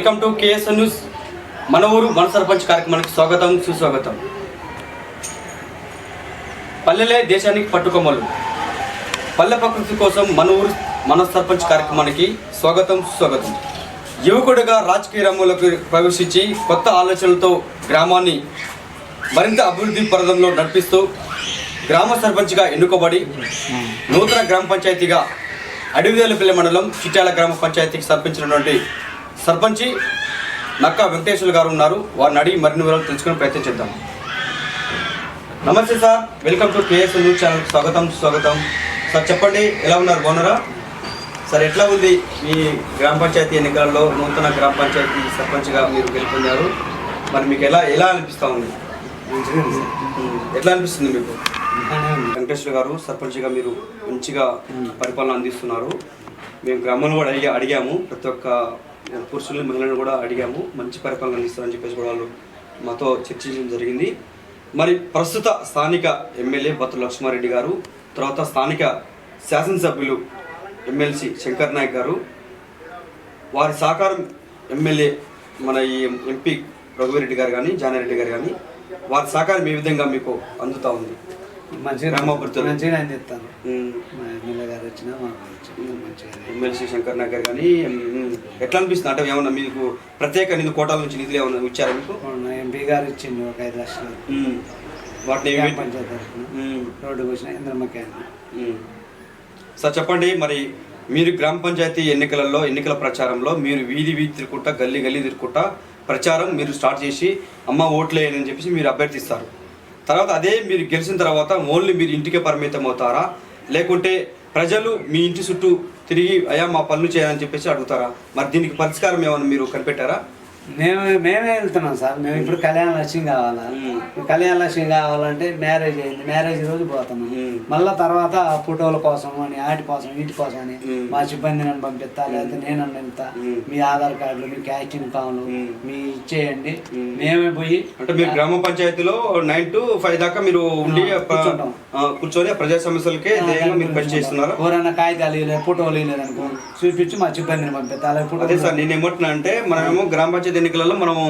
Welcome to KSN news. మన ఊరు మన సర్పంచ్ కార్యక్రమానికి స్వాగతం సుస్వాగతం. పల్లెలే దేశానికి పట్టుకొమ్మలు. పల్లె ప్రకృతి కోసం మన ఊరు మన సర్పంచ్ కార్యక్రమానికి స్వాగతం సుస్వాగతం. యువకుడిగా రాజకీయ రంగంలోకి ప్రవేశించి కొత్త ఆలోచనలతో గ్రామాన్ని మరింత అభివృద్ధి పథంలో నడిపిస్తూ గ్రామ సర్పంచ్గా ఎన్నుకోబడి నూతన గ్రామ పంచాయతీగా అడవిదేలపల్లి మండలం చిట్యాల గ్రామ పంచాయతీకి సర్పించినటువంటి సర్పంచి నక్కా వెంకటేశ్వర గారు ఉన్నారు. వారిని అడిగి మరిన్ని వివరాలు తెలుసుకునే ప్రయత్నం చేద్దాం. నమస్తే sir, welcome to KSN news ఛానల్కి స్వాగతం స్వాగతం. సార్ చెప్పండి, ఎలా ఉన్నారు, బాగున్నారా? సార్ ఎట్లా ఉంది మీ గ్రామ పంచాయతీ ఎన్నికలలో నూతన గ్రామ పంచాయతీ సర్పంచ్గా మీరు గెలుపొందారు? మరి మీకు ఎలా అనిపిస్తూ ఉంది? ఎట్లా అనిపిస్తుంది మీకు? వెంకటేశ్వర గారు సర్పంచ్గా మీరు మంచిగా పరిపాలన అందిస్తున్నారు. మేము గ్రామంలో కూడా అడిగాము, ప్రతి ఒక్క పురుషుల్ని మహిళలను కూడా అడిగాము, మంచి పరిపాలన అందిస్తారని చెప్పేసి కూడా వాళ్ళు మాతో చర్చించడం జరిగింది. మరి ప్రస్తుత స్థానిక ఎమ్మెల్యే బత్తుల లక్ష్మారెడ్డి గారు, తర్వాత స్థానిక శాసనసభ్యులు ఎమ్మెల్సీ శంకర్ నాయక్ గారు, వారి సహకారం ఎమ్మెల్యే మన ఈ ఎంపీ రఘువీరెడ్డి గారు కానీ జానారెడ్డి గారు కానీ, వారి సహకారం ఏ విధంగా మీకు అందుతూ ఉంది? మంచిగా అందిస్తాను. ఎమ్మెల్యే గారు వచ్చినా ఎమ్మెల్సీ శంకర్ నాయక్ గారు కానీ ఎట్లా అనిపిస్తుంది? అంటే ఏమన్నా మీకు ప్రత్యేక నిధులు కోటాల నుంచి నిధులు ఏమన్నా ఇచ్చారా మీకు? ఎంపీ గారు ఇచ్చింది ఒక 5 లక్షలు. వాటిని పంచాయతీ తరఫున రోడ్డు వచ్చిన ఇంద్రమ్మకి. సార్ చెప్పండి, మరి మీరు గ్రామ పంచాయతీ ఎన్నికల ప్రచారంలో మీరు వీధి తిరుగుకుంటా గల్లీ తిరుగుకుంటా ప్రచారం మీరు స్టార్ట్ చేసి అమ్మ ఓట్లేయని చెప్పేసి మీరు అభ్యర్థిస్తారు. తర్వాత అదే మీరు గెలిచిన తర్వాత ఓన్లీ మీరు ఇంటికే పరిమితం అవుతారా, లేకుంటే ప్రజలు మీ ఇంటి చుట్టూ తిరిగి అయ్యా మా పనులు చేయాలని చెప్పేసి అడుగుతారా? మరి దీనికి పరిష్కారం ఏమైనా మీరు కనిపెట్టారా? మేమే వెళ్తున్నాం సార్. మేము ఇప్పుడు కళ్యాణ లక్ష్మి కావాలా, కళ్యాణ లక్ష్మి కావాలంటే మ్యారేజ్ అయింది, మ్యారేజ్ రోజు పోతున్నాం. మళ్ళీ తర్వాత ఫోటోల కోసం అని వాటి కోసం వీటి కోసం అని మా సిబ్బంది నన్ను పంపిస్తా, లేకపోతే నేను వెళ్తా, మీ ఆధార్ కార్డులు మీ క్యాస్టింగ్ ఫామ్లు మీ ఇచ్చేయండి, మేమే పోయి. అంటే మీరు గ్రామ పంచాయతీలో 9 to 5 దాకా మీరు ఉండి కూర్చొని ప్రజా సమస్యలకే మీరు పనిచేస్తున్నారు. ఎవరైనా కాగితాలు ఇవ్వలేదు, ఫోటోలు ఇవ్వలేదనుకో చూపించి మా సిబ్బందిని పంపిస్తా. అదే సార్, నేను ఏమంటున్నా అంటే మనమేమో గ్రామ పంచాయతీ ఎన్నికలలో మనము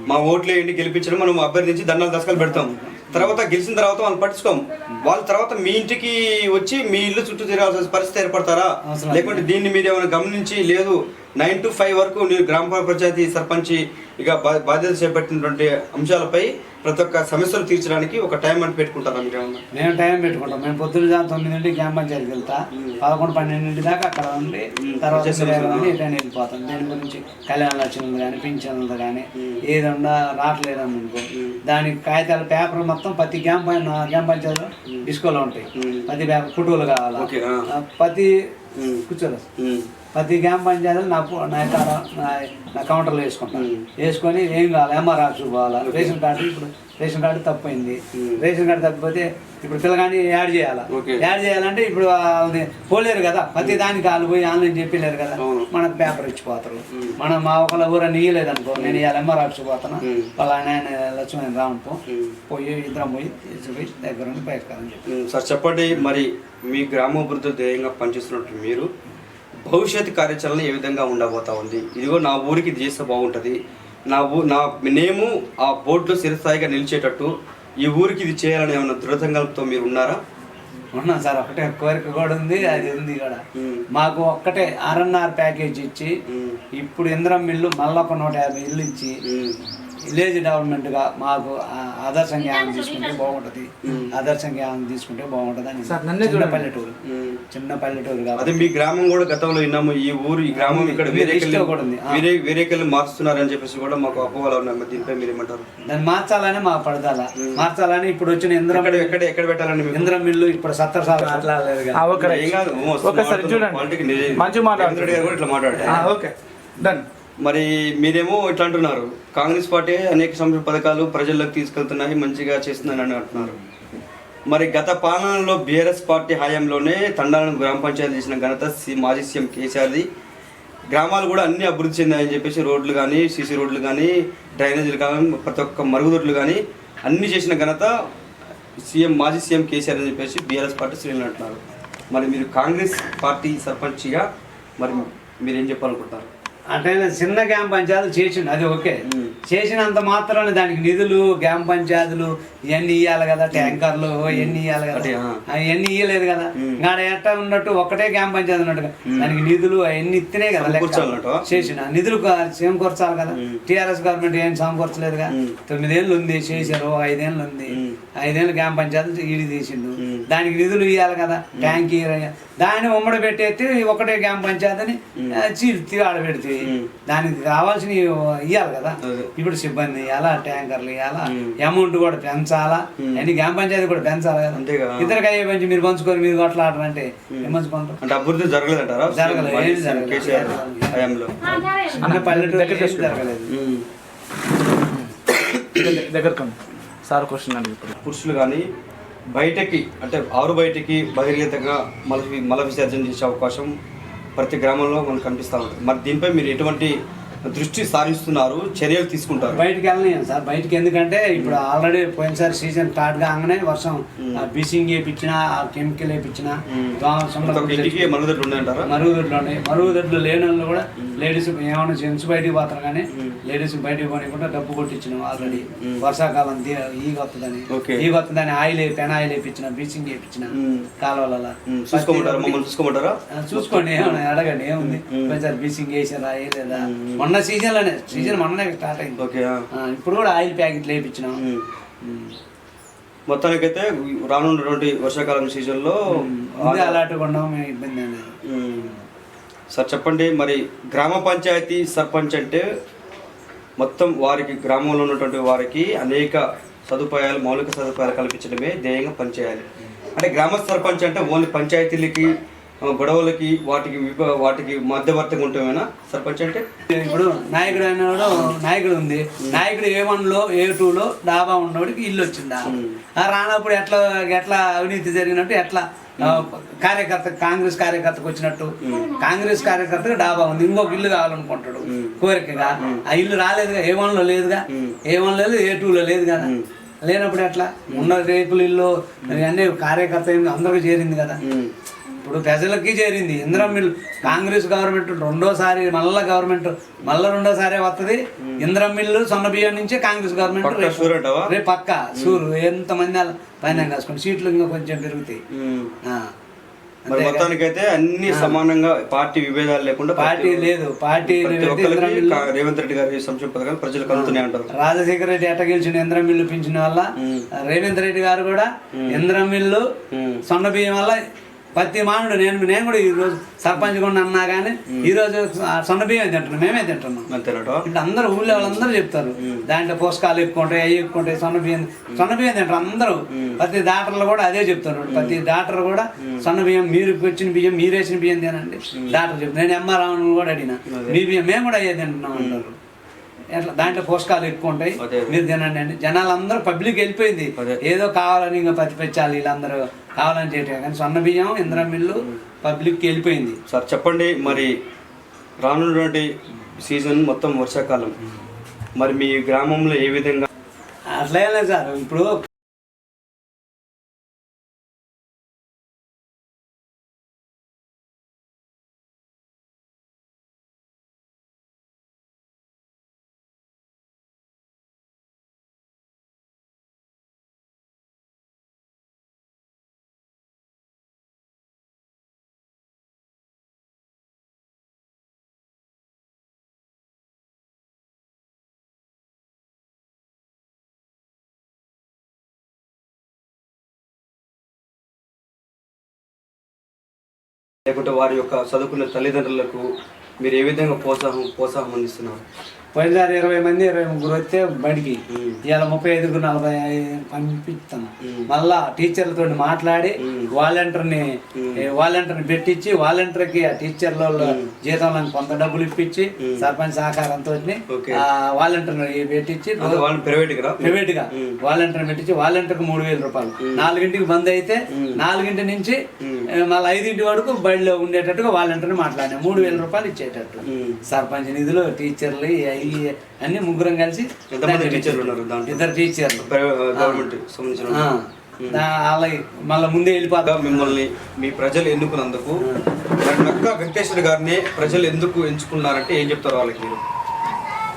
మా ఓట్లు వేయండి గెలిపించడం మనం అభ్యర్థించి దండాలు దశకాలు పెడతాం. తర్వాత గెలిచిన తర్వాత వాళ్ళు పట్టించుకోం. వాళ్ళ తర్వాత మీ ఇంటికి వచ్చి మీ ఇల్లు చుట్టూ తిరగాల్సిన పరిస్థితి ఏర్పడతారా? లేకుంటే దీన్ని మీరు ఏమైనా గమనించి లేదు 9 to 5 వరకు మీరు గ్రామ పంచాయతీ సర్పంచి ఇక బాధ్యత చేపట్టినటువంటి అంశాలపై ప్రతి ఒక్క సమస్యలు తీర్చడానికి ఒక టైం అని పెట్టుకుంటారా మీరు? మేము టైం పెట్టుకుంటాం. మేము పొద్దున్న 9 గ్రామ పంచాయతీకి వెళ్తా, 11-12 దాకా అక్కడ ఉండి తర్వాత వెళ్ళిపోతాం. దీని గురించి కళ్యాణ లక్ష్మణులు కానీ పింఛన్లు కానీ ఏదన్నా రావట్లేదని అనుకో, దానికి కాగితాలు పేపర్ మొత్తం ప్రతి గ్రామ పంచాయతీలో డిస్కోలో ఉంటాయి. ప్రతి పేపర్ ఫోటోలు కావాలా, ప్రతి కూర్చోలేదు ప్రతి గ్రామ పంచాయతీలు నా కౌంటర్లో వేసుకొని ఏం కావాలి, ఎంఆర్ ఆఫీస్ పోవాలా, రేషన్ కార్డు. ఇప్పుడు రేషన్ కార్డు తప్పైంది, రేషన్ కార్డు తప్పిపోతే ఇప్పుడు పిల్లగాని యాడ్ చేయాలంటే ఇప్పుడు వాళ్ళని పోలేరు కదా, ప్రతి దానికి వాళ్ళు పోయి ఆన్లైన్ చెప్పలేరు కదా, మనకు పేపర్ ఇచ్చిపోతారు. మనం మా ఒకళ్ళ ఊరని ఇవ్వలేదనుకో, నేను ఇవాళ ఎంఆర్ ఆఫీస్ పోతాను, వాళ్ళ ఆయన లక్ష్మణ రావణ్ పోయి ఇద్దరం పోయి దగ్గర ఉండి పరిష్కారం చెప్పి. సార్ చెప్పండి, మరి మీ గ్రామాభివృద్ధి ధ్యేయంగా పనిచేస్తున్నట్టు మీరు భవిష్యత్ కార్యాచరణ ఏ విధంగా ఉండబోతా ఉంది? ఇదిగో నా ఊరికి ఇది చేస్తే బాగుంటుంది, నా నేము ఆ బోర్డులో చిరస్థాయిగా నిలిచేటట్టు ఈ ఊరికి ఇది చేయాలని ఏమైనా దృఢసంకల్పంతో మీరు ఉన్నారా? ఉన్నాం సార్, ఒకటే కోరిక కూడా ఉంది, అది ఉంది కూడా. మాకు ఒక్కటే RNR ప్యాకేజ్ ఇచ్చి ఇప్పుడు ఇంద్రం మిల్లు మళ్ళీ ఒక 150 ఇల్లు ఇచ్చి విలేజ్ డెవలప్మెంట్గా మాకు ఆదర్శంగా ఏమైనా తీసుకుంటే బాగుంటుంది, ఆదర్శంగా ఏమైనా తీసుకుంటే బాగుంటుంది అని. చిన్న పల్లెటూరు కాబట్టి మీ గ్రామం కూడా గతంలో విన్నాము, ఈ గ్రామం ఇక్కడ వేరేకెళ్ళి మారుస్తున్నారని చెప్పేసి కూడా మాకు అపోహలు ఉన్నాయి. దీనిపై మీరు ఏమంటారు? దాన్ని మార్చాలని మాకు పడతాలా, మార్చాలని ఇప్పుడు వచ్చిన ఎక్కడ పెట్టాలని ఇంద్రం మిల్లు ఇప్పుడు 70 సార్లు మాట్లాడలేదు. ఇట్లా మాట్లాడారు. మరి మీరేమో ఇట్లా అంటున్నారు, కాంగ్రెస్ పార్టీ అనేక సంక్షేమ పథకాలు ప్రజల్లోకి తీసుకెళ్తున్నాయి, మంచిగా చేస్తుందని అంటున్నారు. మరి గత పాలనలో బీఆర్ఎస్ పార్టీ హయాంలోనే తండాలను గ్రామ పంచాయతీ చేసిన ఘనత మాజీ సీఎం కేసీఆర్ది. గ్రామాలు కూడా అన్ని అభివృద్ధి చెందాయని చెప్పేసి రోడ్లు కానీ, సీసీ రోడ్లు కానీ, డ్రైనేజీలు కానీ, ప్రతి ఒక్క మరుగుదొడ్లు కానీ అన్నీ చేసిన ఘనత మాజీ సీఎం కేసీఆర్ అని చెప్పేసి బీఆర్ఎస్ పార్టీ శ్రేణులు అంటున్నారు. మరి మీరు కాంగ్రెస్ పార్టీ సర్పంచ్గా మరి మీరేం చెప్పాలనుకుంటున్నారు? అంటే చిన్న గ్రామ పంచాయతీలు చేసిండు, అది ఓకే. చేసినంత మాత్రాన్ని దానికి నిధులు గ్రామ పంచాయతీలు ఇవన్నీ ఇవ్వాలి కదా, ట్యాంకర్లు ఇవన్నీ ఇవ్వాలి కదా, అవన్నీ ఇవ్వలేదు కదా. గాడ ఎట్లా ఉన్నట్టు ఒక్కటే గ్రామ పంచాయతీ ఉన్నట్టుగా దానికి నిధులు అవన్నీ ఇస్తేనే కదా లెక్క చేసిన. నిధులు సమకూర్చాలి కదా. టీఆర్ఎస్ గవర్నమెంట్ ఏం సమకూర్చలేదుగా. 9 ఏళ్ళు ఉంది చేశారు, 5 ఏళ్ళు ఉంది, 5 ఏళ్ళు గ్రామ పంచాయతీ ఈడి తీసిండు. దానికి నిధులు ఇవ్వాలి కదా, ట్యాంక్ దాన్ని ఉమ్మడి పెట్టేస్తే ఒకటే గ్రామ పంచాయతీని చీల్చి ఆడబెడితే దానికి కావాల్సిన ఇవ్వాలి కదా. ఇప్పుడు సిబ్బంది ఇవ్వాలా, ట్యాంకర్లు ఇవ్వాలా, అమౌంట్ కూడా పెంచాలా, అన్ని గ్రామ పంచాయతీ కూడా పెంచాలి కదా. ఇద్దరికి అయ్యే పంచి మీరు పంచుకొని మీరు కొట్లాడారంటే ఏం పంచుకుంటారు? అంటే అభివృద్ధి జరగలేదంటారా? జరగలేదు, ఏం జరగలేదు. అన్న పల్లెటూరు జరగలేదు. దగ్గర సార్ క్వశ్చన్ అండి. ఇప్పుడు పురుషులు కానీ బయటకి అంటే ఆరు బయటికి బహిర్గతంగా మల విసర్జన చేసే అవకాశం ప్రతి గ్రామంలో మనకు కనిపిస్తూ ఉంటుంది. మరి దీనిపై మీరు ఎటువంటి దృష్టి సారిస్తున్నారు, చర్యలు తీసుకుంటారు? బయటికి వెళ్ళలేం సార్. బయటికి ఎందుకంటే ఇప్పుడు ఆల్రెడీ పోయినసారి సీజన్ స్టార్ట్ కాగానే వర్షం బీసింగ్ వేయించిన, కెమికల్ వేయించిన, మరుగుదొడ్లు ఉన్నాయంటారా? మరుగుదొడ్లు ఉన్నాయి. మరుగుదొడ్లు లేని వాళ్ళు కూడా లేడీస్ ఏమైనా జెంట్స్ బయటికి పోతారు కానీ లేడీస్ బయటికి పోనీకుండా డబ్బు కొట్టించినాం ఆల్రెడీ. వర్షాకాలం ఈగ వస్తుందని ఆయిల్ పెనాయిల్ వేయించిన, బీసింగ్ వేయించిన కాలువల. చూసుకోమంటారా? చూసుకోండి, ఏమన్నా అడగండి, ఏముంది పోయినసారి బీసింగ్ వేసారా వేయలేదా. మొన్న సీజన్ మొన్ననే స్టార్ట్ అయింది. ఇప్పుడు కూడా ఆయిల్ ప్యాకెట్లు వేయించినాం. మొత్తానికైతే రానున్నటువంటి వర్షాకాలం సీజన్లో అలాంటివి ఉండవు, మేము ఇబ్బంది అనేది. సార్ చెప్పండి, మరి గ్రామ పంచాయతీ సర్పంచ్ అంటే మొత్తం వారికి గ్రామంలో ఉన్నటువంటి వారికి అనేక సదుపాయాలు, మౌలిక సదుపాయాలు కల్పించడమే ధ్యేయంగా పనిచేయాలి. అంటే గ్రామ సర్పంచ్ అంటే ఓన్లీ పంచాయతీలకి గొడవలకి వాటికి మధ్యవర్తిగా ఉంటామేనా సర్పంచ్ అంటే? ఇప్పుడు నాయకుడు అనేవాడు నాయకుడు ఉంది, నాయకుడు A1లో A2లో డాబా ఉన్నవాడికి ఇల్లు వచ్చిందా, రానప్పుడు ఎట్లా అవినీతి జరిగినట్టు, ఎట్లా కాంగ్రెస్ కార్యకర్తకు వచ్చినట్టు, కాంగ్రెస్ కార్యకర్తకు డాబా ఉంది, ఇంకొక ఇల్లు కావాలనుకుంటాడు కోరికగా. ఆ ఇల్లు రాలేదుగా, A1లో లేదుగా, A1లో లేదు, A2లో లేదు కదా. లేనప్పుడు ఎట్లా? ఉన్న రేకులు ఇల్లు అన్నీ కార్యకర్త అందరికీ చేరింది కదా. ఇప్పుడు ప్రజలకి చేరింది. ఇందిరా మిల్లు కాంగ్రెస్ గవర్నమెంట్ రెండోసారి రెండోసారి వస్తుంది. ఇందిరా మిల్లు సొన్న బియ్యం నుంచి కాంగ్రెస్ గవర్నమెంట్ రేపు పక్క సూరు ఎంతమంది పైన కాసుకుని సీట్లు ఇంకా కొంచెం పెరుగుతాయి. మొత్తానికైతే అన్ని సమానంగా పార్టీ విభేదాలు లేకుండా పార్టీ లేదు. రేవంత్ రెడ్డి గారి సంక్షేమ పథకాలు ప్రజలకు అందుతూనే అంటారు. రాజశేఖర రెడ్డి ఎట్ట గెలిచిన ఇందిరా మిల్లు పింఛన్ వల్ల, రేవంత్ రెడ్డి గారు కూడా ఇందిరా మిల్లు సొన్న బియ్యం వల్ల ప్రతి మానవుడు నేను కూడా ఈరోజు సర్పంచ్ కూడా అన్నా కానీ ఈరోజు సొన్న బియ్యం తింటున్నాం, మేమే తింటున్నాం. ఇప్పుడు అందరూ ఊళ్ళో వాళ్ళందరూ చెప్తారు దాంట్లో పోషకాలు ఎక్కుంటాయి, అవి ఎక్కుంటాయి, సొన్న బియ్యం తింటారు అందరూ. ప్రతి డాక్టర్లు కూడా అదే చెప్తారు. ప్రతి డాక్టర్ కూడా సొన్న బియ్యం మీరు వచ్చిన బియ్యం, మీరు వేసిన బియ్యం తినండి డాక్టర్ చెప్తారు. నేను ఎంఆర్ రావును కూడా అడిగినా, మీ బియ్యం మేము కూడా అయ్యే తింటున్నాం అంటారు. ఎట్లా దాంట్లో పోషకాలు ఎక్కువ ఉంటాయి, మీరు తినండి అండి. జనాలందరూ పబ్లిక్ వెళ్ళిపోయింది, ఏదో కావాలని ఇంకా పచ్చిపెచ్చాలి వీళ్ళందరూ కావాలని చేయటం. కానీ సొన్న బియ్యం ఇందిరా మిల్లు పబ్లిక్కి వెళ్ళిపోయింది. సార్ చెప్పండి, మరి రానున్నటువంటి సీజన్ మొత్తం వర్షాకాలం, మరి మీ గ్రామంలో ఏ విధంగా? అట్లా లేదు సార్. ఇప్పుడు లేకుంటే వారి యొక్క చదువుకున్న తల్లిదండ్రులకు మీరు ఏ విధంగా ప్రోత్సాహం అందిస్తున్నారు? పోయినసారి 20 మంది 23 వస్తే బడికి, ఇవాళ 35 40 పంపిస్తాను. మళ్ళా టీచర్లతో మాట్లాడి వాలంటీర్ని పెట్టించి వాలంటీర్కి ఆ టీచర్ల జీతంలో కొంత డబ్బులు ఇప్పించి సర్పంచ్ సహకారంతో వాలంటీర్ని పెట్టించి ప్రైవేట్గా వాలంటీర్ని పెట్టించి వాలంటీర్కి 3000 రూపాయలు. 4 బంద్ అయితే 4 నుంచి మళ్ళీ 5 వరకు బడిలో ఉండేటట్టుగా వాలంటీర్ని మాట్లాడినా 3000 రూపాయలు ఇచ్చేటట్టు. సర్పంచ్ నిధులు, టీచర్లు అన్ని ముగ్గురం కలిసి 2 టీచర్లు మళ్ళీ ముందే వెళ్ళిపోతా. మిమ్మల్ని మీ ప్రజలు ఎన్నుకున్నందుకు మరి నక్కా వెంకటేశ్వర గారిని ప్రజలు ఎందుకు ఎంచుకున్నారంటే ఏం చెప్తారు వాళ్ళకి మీరు?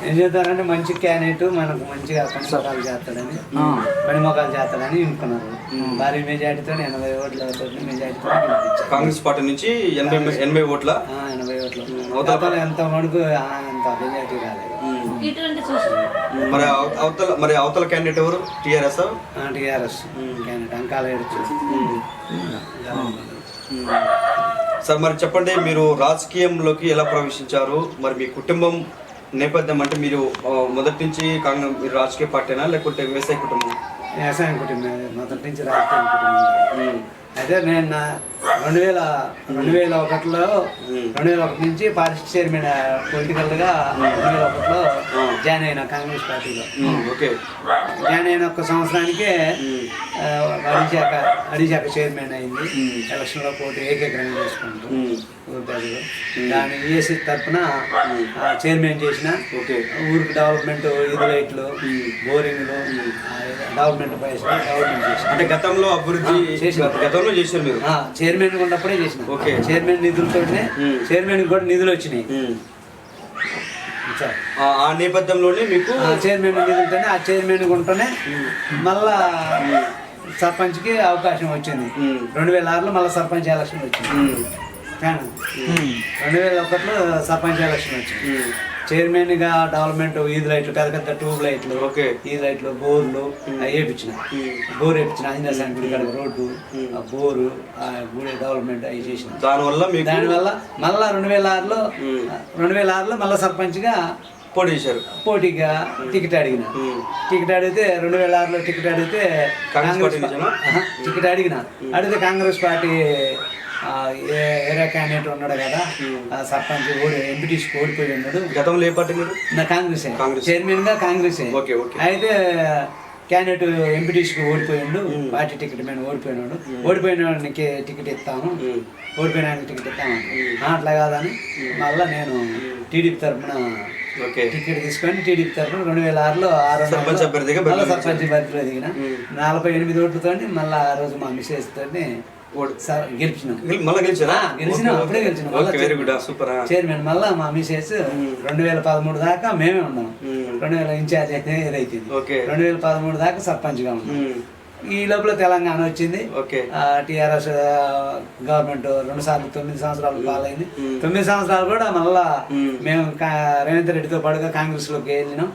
ఏం చేస్తారంటే మంచి క్యాండిడేట్ మనకు మంచిగా పనిమొకాలు చేస్తాడని పనిమొకాలు చేస్తాడని ఎన్నుకున్నారు. భారీ మెజార్టీతో 80 ఓట్ల మెజార్టీతో కాంగ్రెస్ పార్టీ నుంచి 80 ఓట్ల 80 ఓట్లు అవతల ఎంత మడుకు అంత మెజార్టీ రాలేదు. మరి అవతల క్యాండిడేట్ ఎవరు? టీఆర్ఎస్ క్యాండిడేట్ అంకాల ఏడుచు. సార్ మరి చెప్పండి, మీరు రాజకీయంలోకి ఎలా ప్రవేశించారు? మరి మీ కుటుంబం నేపథ్యం అంటే మీరు మొదటి నుంచి మీరు రాజకీయ పార్టీనా లేకుంటే వ్యవసాయ కుటుంబం? వ్యవసాయం కుటుంబం, మొదటి నుంచి రాజకీయ కుటుంబం. అయితే నేను 2001లో 2001 నుంచి పార్టీ చైర్మన్ పొలిటికల్గా 2001లో జాయిన్ అయినా కాంగ్రెస్ పార్టీలో. జాయిన్ అయిన 1 సంవత్సరానికే అడిశాఖ చైర్మన్ అయింది. ఎలక్షన్లో పోటీ ఏకగ్రహం చేసుకుంటూ ఊరిలో దాని ఈఎస్సీ తరఫున చైర్మన్ చేసిన. ఊరికి డెవలప్మెంట్, లైట్లు, బోరింగ్లు, డెవలప్మెంట్ పైసలు డెవలప్మెంట్ చేసిన. అంటే గతంలో అభివృద్ధి గతంలో చేశారు మీరు? చైర్మన్ ఉన్నప్పుడే చేసిన. చైర్మన్ నిధులతోనే చైర్మన్ కూడా నిధులు వచ్చినాయి. ఆ నేపథ్యంలోనే మీకు చైర్మన్ నిధులతోనే ఆ చైర్మన్ ఉంటేనే మళ్ళా సర్పంచ్కి అవకాశం వచ్చింది. 2006లో మళ్ళీ సర్పంచ్ ఎలక్షన్ వచ్చింది. 2001లో సర్పంచ్ ఎలక్షన్ వచ్చింది. చైర్మన్గా డెవలప్మెంట్ లైట్లు, పెద్ద పెద్ద ట్యూబ్ లైట్లు, లైట్లు, బోర్లు వేయించిన. బోర్ వేయించిన. ఆంజనేయ స్వామి గుడి కాడ రోడ్డు, బోరు, గుడి డెవలప్మెంట్ అవి చేసిన. దానివల్ల మళ్ళా 2006లో మళ్ళీ సర్పంచ్గా పోటీ చేశారు. పోటీగా టికెట్ అడిగిన. టికెట్ అడిగితే 2006లో టికెట్ అడిగితే అడిగితే కాంగ్రెస్ పార్టీ ఏరియా క్యాండిడేట్ ఉన్నాడు కదా, సర్పంచ్ ఎంపీటీసీకి ఓడిపోయి ఉన్నాడు. గతంలో ఏ పార్టీ మీరు? నా కాంగ్రెస్ చైర్మన్ గా కాంగ్రెస్. అయితే క్యాండిడేట్ ఎంపీటీసీకి ఓడిపోయిండు. పార్టీ టికెట్ మీద ఓడిపోయినాడు. ఓడిపోయిన వాడికి టికెట్ ఇస్తాను, ఓడిపోయిన టికెట్ ఇస్తాను. అట్లా కాదని మళ్ళీ నేను టీడీపీ తరఫున టికెట్ తీసుకొని టీడీపీ తరఫున 2006లో సర్పంచ్ అభ్యర్థిగా బరిలో దిగిన. 48 ఓట్లతో మళ్ళీ ఆ రోజు మా మిస్సెస్ తోటి గెలిచిన. అప్పుడే గెలిచిన చైర్మన్. మళ్ళా మా మిసెస్ 2013 దాకా మేమే ఉన్నాం. 2000 ఇన్ఛార్జ్ అయితే ఏదైతుంది. 2013 దాకా సర్పంచ్గా ఉన్నాం. ఈ లోపల తెలంగాణ వచ్చింది. టీఆర్ఎస్ గవర్నమెంట్ 2 సార్లు 9 సంవత్సరాలు పాలైంది. 9 సంవత్సరాలు కూడా మళ్ళా మేము రేవంత్ రెడ్డితో పాటుగా కాంగ్రెస్ లోకి వెళ్ళినాం.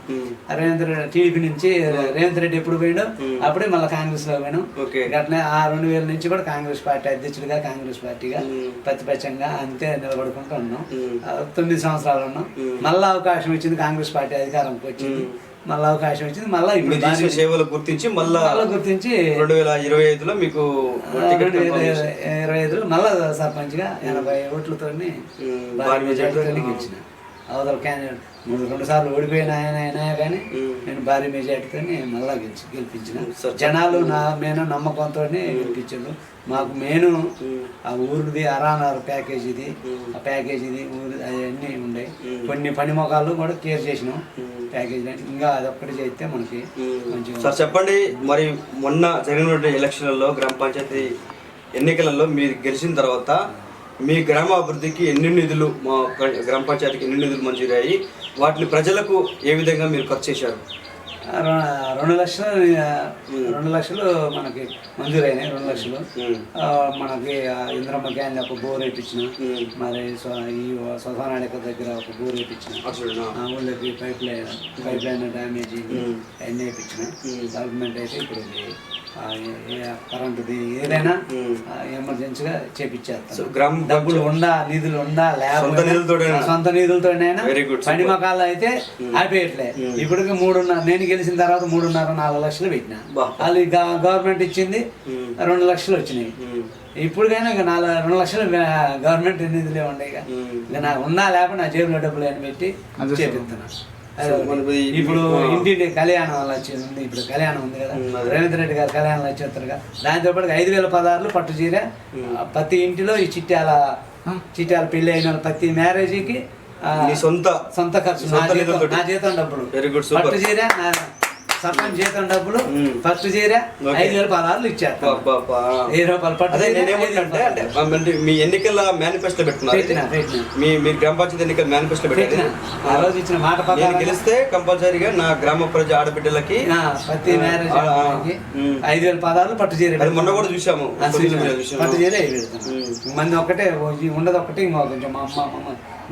రేవంత్ రెడ్డి టీడీపీ నుంచి రేవంత్ రెడ్డి ఎప్పుడు పోయినాం అప్పుడే మళ్ళీ కాంగ్రెస్ లో పోయినాం. అట్లనే ఆ 2000 నుంచి కూడా కాంగ్రెస్ పార్టీ అధ్యక్షుడిగా, కాంగ్రెస్ పార్టీగా ప్రతిపక్షంగా అంతే నిలబడుకుంటూ ఉన్నాం. 9 సంవత్సరాలు ఉన్నాం. మళ్ళా అవకాశం వచ్చింది, కాంగ్రెస్ పార్టీ అధికారంకి వచ్చింది. మళ్ళీ అవకాశం వచ్చింది. మళ్ళీ ఇప్పుడు సేవలు గుర్తించి మళ్ళీ 2025లో మీకు 2025లో మళ్ళా సర్పంచ్ గా 80 ఓట్లతో గెలిచిన. అవతల క్యాండిడేట్ 2 సార్లు ఓడిపోయిన ఆయన కానీ నేను భారీ మెజార్టీతో మళ్ళా గెలిపించిన. జనాలు నా మీద నమ్మకంతో గెలిపించారు. మాకు మెయిన్ ఆ ఊరిది అరానారు ప్యాకేజీది, ఆ ప్యాకేజీది ఊరి అవన్నీ ఉండే. కొన్ని పని మొఖాలు కూడా కేర్ చేసినాం ప్యాకేజీ. ఇంకా అదొక్కటి చేస్తే మనకి కొంచెం. సార్ చెప్పండి, మరి మొన్న జరిగిన ఎలక్షన్లలో గ్రామ పంచాయతీ ఎన్నికలలో మీరు గెలిచిన తర్వాత మీ గ్రామ అభివృద్ధికి ఎన్ని నిధులు, మా గ్రామ పంచాయతీకి ఎన్ని నిధులు మంజూరయ్యాయి, వాటిని ప్రజలకు ఏ విధంగా మీరు ఖర్చు చేశారు? 2 లక్షలు మనకి మంజూరైనాయి. 2 లక్షలు మనకి ఇంద్రమ్మ క్యాన్ ఒక బోర్ వేయించిన. మరి ఈ స్వసానాడిక దగ్గర ఒక బోర్ వేయించిన. ఊళ్ళకి పైప్ లైన్ డ్యామేజ్ అన్నీ వేయించిన. డెవలప్మెంట్ అయితే ఇప్పుడు కరెంటుది ఏదైనా ఎమర్జెన్సీగా చేపించేస్తాం. డబ్బులు ఉండా, నిధులు ఉండా, లేకపోతే సొంత నిధులతోనైనా. పని మకాల్లో అయితే ఆపేయట్లే. ఇప్పటికి 3.5 నేను గెలిచిన తర్వాత 3.5-4 లక్షలు పెట్టిన. వాళ్ళు గవర్నమెంట్ ఇచ్చింది 2 లక్షలు వచ్చినాయి. ఇప్పుడుకైనా ఇక 2 లక్షలు గవర్నమెంట్ నిధులే ఉండే. ఇక నాకు ఉన్నా లేకపోతే నా జేబులో డబ్బులు అని పెట్టి చేపిస్తున్నా. ఇప్పుడు ఇంటి కళ్యాణం వచ్చింది. ఇప్పుడు కళ్యాణం ఉంది కదా, రేవంత్ రెడ్డి గారు కళ్యాణం వచ్చేస్తారుగా. దాంతో పాటు 5,000 పదార్లు పట్టు చీర ప్రతి ఇంటిలో ఈ చిట్టాల పెళ్లి అయిన ప్రతి మ్యారేజ్కి సొంత ఖర్చు నా జీతం డబ్బులు. పట్టు చీర సర్పంచ్ జీతం డబ్బులు ఫస్ట్ చేరా 5,000 పదాలు ఇచ్చారు. 1000 రూపాయలు పట్టు అదే నేనేమంటే అంటే మీ ఎన్నికల మేనిఫెస్టో పెట్టుకున్నారు. మీ గ్రామ పంచాయతీ ఎన్నికల మేనిఫెస్టో పెట్టిన ఆ రోజు ఇచ్చిన మాట ప్రకారం గెలిస్తే కంపల్సరీగా నా గ్రామ ప్రజ ఆడబిడ్డలకి ప్రతి మ్యారేజ్ 5,000 పదాలు పట్టు చేరే. అది మొన్న కూడా చూసాము. పట్టు చేరే మంది ఒకటే ఉండదు, ఒకటి ఇంకో కొంచెం మా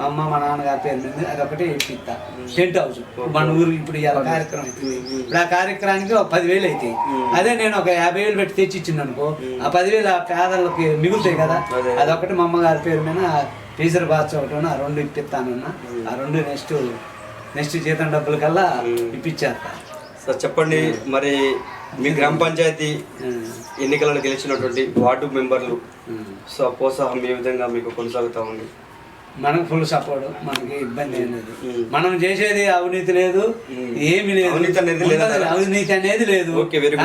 అమ్మ మా నాన్నగారి పేరు మీద అదొకటి ఇప్పిస్తా. టెంట్ హౌస్ మన ఊరు ఇప్పుడు ఇవాళ కార్యక్రమం అవుతుంది. ఇప్పుడు ఆ కార్యక్రమానికి ఒక 10,000 అవుతాయి. అదే నేను ఒక 50,000 పెట్టి తెచ్చి ఇచ్చింది అనుకో, ఆ 10,000 ఆ పేదలకి మిగులుతాయి కదా. అదొకటి మా అమ్మగారి పేరు మీద టీచర్ బాక్స్ ఒకటి ఆ 2 ఇప్పిస్తానన్నా. ఆ 2 నెక్స్ట్ జీతం డబ్బుల కల్లా ఇప్పించేస్తా. సార్ చెప్పండి, మరి మీ గ్రామ పంచాయతీ ఎన్నికలలో గెలిచినటువంటి వార్డు మెంబర్లు ప్రోత్సాహం ఏ విధంగా మీకు కొనసాగుతా ఉంది? మనకు ఫుల్ సపోర్ట్, మనకి ఇబ్బంది ఏం లేదు. మనం చేసేది అవినీతి లేదు, ఏమి లేదు, అవినీతి అనేది లేదు.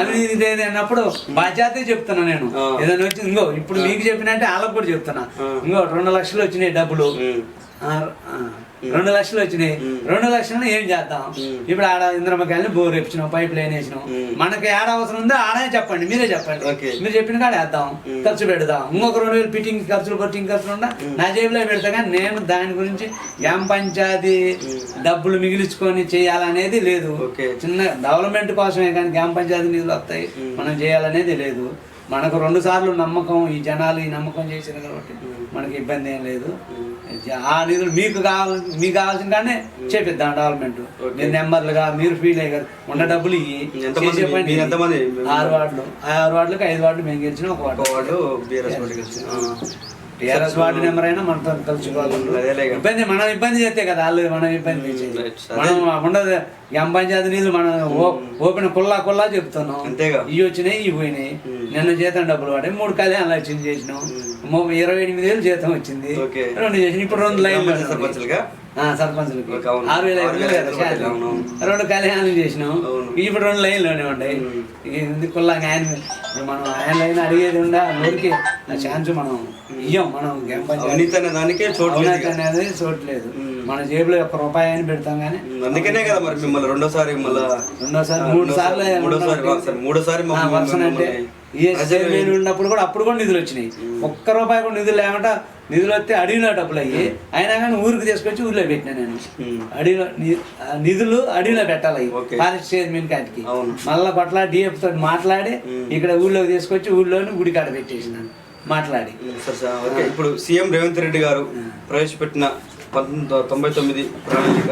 అవినీతి లేదు అన్నప్పుడు బాధ్యత చెప్తున్నా నేను. ఏదైనా వచ్చి ఇంకో ఇప్పుడు మీకు చెప్పినట్టే వాళ్ళకు కూడా చెప్తున్నా. ఇంకో 2 లక్షలు వచ్చినాయి డబ్బులు, 2 లక్షలు వచ్చినాయి. 2 లక్షలను ఏం చేద్దాం? ఇప్పుడు ఆడ ఇంద్రమ్మకాయలని బోర్ వేపించినాం, పైప్ లైన్ వేసినాం. మనకి ఏడ అవసరం ఉందో ఆడే చెప్పండి, మీరే చెప్పండి. మీరు చెప్పిన కాడ వేద్దాం, ఖర్చు పెడదాం. ఇంకొక 2,000 ఫిట్టింగ్ ఖర్చులు ఉండా నా జేబులో పెడతా. కానీ నేను దాని గురించి గ్రామ పంచాయతీ డబ్బులు మిగిలించుకొని చేయాలనేది లేదు. చిన్న డెవలప్మెంట్ కోసమే కానీ గ్రామ పంచాయతీ నిధులు వస్తాయి మనం చేయాలనేది లేదు. మనకు 2 సార్లు నమ్మకం, ఈ జనాలు ఈ నమ్మకం చేసిన కాబట్టి మనకి ఇబ్బంది ఏం లేదు. ఆ నిధులు మీకు కావాల్సిన కానీ చేపిద్దాం డెవలప్మెంట్. మీరు నెంబర్లుగా మీరు ఫీల్ అయ్యారు ఉన్న డబ్బులు ఇవి 6 వార్డులు. 6 వార్డులకు 5 వార్డులు మేము గెలిచిన, 1 వార్డు టీఆర్ఎస్ వార్డు నెంబర్ అయినా మనతో కలుసుకోవాలి. ఇబ్బంది మనం ఇబ్బంది చేస్తే కదా వాళ్ళు మనం ఇబ్బంది చేసేది. మనం ఉండదు గ్రామ పంచాయతీ నిధులు మనం ఓపెన్ కుల్లా చెప్తున్నాం. ఇవి వచ్చినాయి, ఇవి పోయినాయి. నిన్న జీతం డబ్బులు పడి 3 కళ్యాణాలు వచ్చింది చేసినాం. 28,000 జీతం వచ్చింది, 2 చేసిన. ఇప్పుడు 2 లైన్లు సర్పంచులకి 6,500 2 కళ్యాణాలు చేసినాం. ఇప్పుడు 2 లైన్లోనే ఉన్నాయి. కుల్లాగా ఆయన మనం ఆయన లైన్ అడిగేది ఉండా నోరికి ఆ ఛాన్స్ మనం ఇయ్యం. మనం దానికే అనేది చూడలేదు. మన జేబులో 1 రూపాయి అని పెడతాం కానీ. అందుకనే కదా మరి మిమ్మల్ని రెండోసారి 3 సార్లు వర్షం అంటే ఉన్నప్పుడు కూడా అప్పుడు కూడా నిధులు వచ్చినాయి. 1 రూపాయి కూడా నిధులు లేకుండా నిధులు వస్తే అడవిలో డబ్బులు అయ్యి అయినా కానీ ఊరికి తీసుకొచ్చి ఊర్లో పెట్టినా నేను. అడవిలో నిధులు అడవిలో పెట్టాలి ఫారెస్ట్ చైర్మన్ కాటికి. మళ్ళా పట్ల డిఎఫ్ తోటి మాట్లాడి ఇక్కడ ఊళ్ళోకి తీసుకొచ్చి ఊళ్ళోని గుడి కాడ పెట్టేసినాను మాట్లాడి. ఇప్పుడు సీఎం రేవంత్ రెడ్డి గారు ప్రవేశపెట్టిన 1999 ప్రణాళిక